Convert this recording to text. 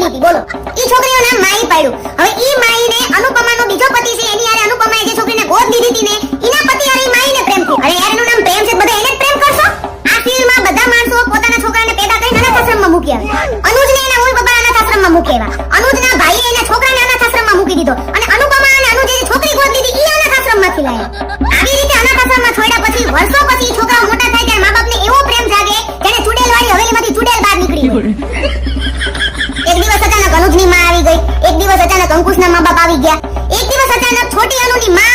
બની હતી બોલો. ઈ છોકરીનું નામ માઈ પાડ્યું. હવે ઈ માઈને અનુપમાનો બીજો પતિ છે એની હારે અનુપમાએ જે છોકરીને ગોદ દીધી હતી ને ઈના પતિ હારે ઈ માઈને પ્રેમ થયો. અરે યાર એનું નામ પ્રેમ છે બધા એને જ પ્રેમ કરશો? આ ફિલ્મમાં બધા માણસો પોતાના છોકરાને પેદા કરીને અનાથ આશ્રમમાં મૂકી આવે. અનુજને એના મૂળ પપ્પા અનાથ આશ્રમમાં મૂકી આવ્યા. અનુજના ભાઈએ એના છોકરાને અનાથ આશ્રમમાં મૂકી દીધો અને અનુપમા અને અનુજે જે છોકરી ગોદ દીધી ઈ અનાથ આશ્રમમાંથી લાવ્યા. આવી રીતે અનાથ આશ્રમમાં છોડ્યા પછી વર્ષો પછી ઈ છોકરાઓ મોટા થાય ત્યારે મા-બાપને એવો પ્રેમ જાગે જેને ચુડેલવાળી હવેલીમાંથી ચુડેલ બહાર નીકળી હોય. એક દિવસ અચાનક અનુજની માં આવી ગઈ, એક દિવસ અચાનક અંકુશના મા-બાપ આવી ગયા, એક દિવસ અચાનક છોટી અનુની માં